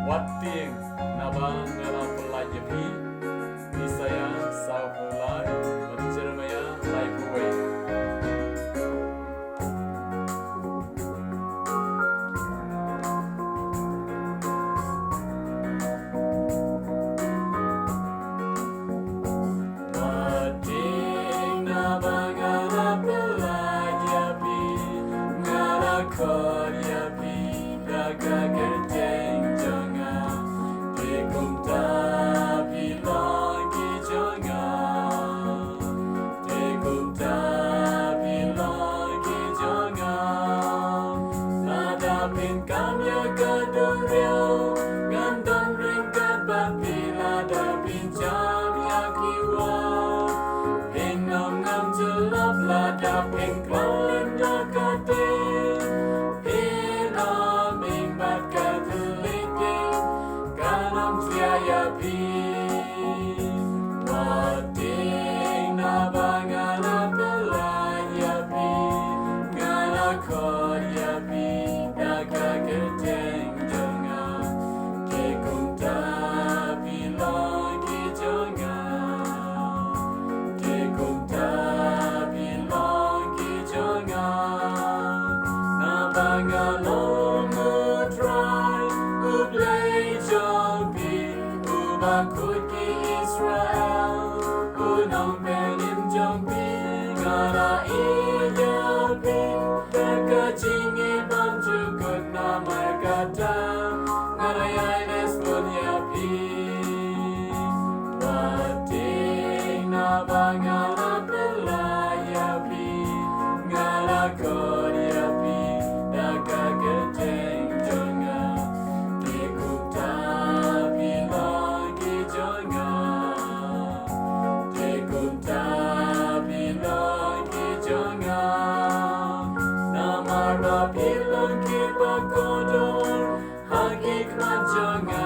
Wat Tieng Nabang dalam Labinia, Isaïa sau Fulai và Jeremiïa lại vui. Wat Tieng Nabang dalam Labinia, ngara kod ya pi daga gerjeng jonga, dikum tapi lagi jonga, dikum tapi lagi jonga, ladapin kamya keduriau, ngandon ringkat bapi ladapin jam yakiwa, pinom ngam jelap ladapin klalim dakate. Kuki Israel, unang penim jampi, ngara iya bin, terkacing ibang jukut nama kata, ngara yailes pun yapi. Wating nabang ngara pelayapi, ngara kod yapi, daga geteng jonga, dikup tapi pilon kipa kodor, hagi kran jonga.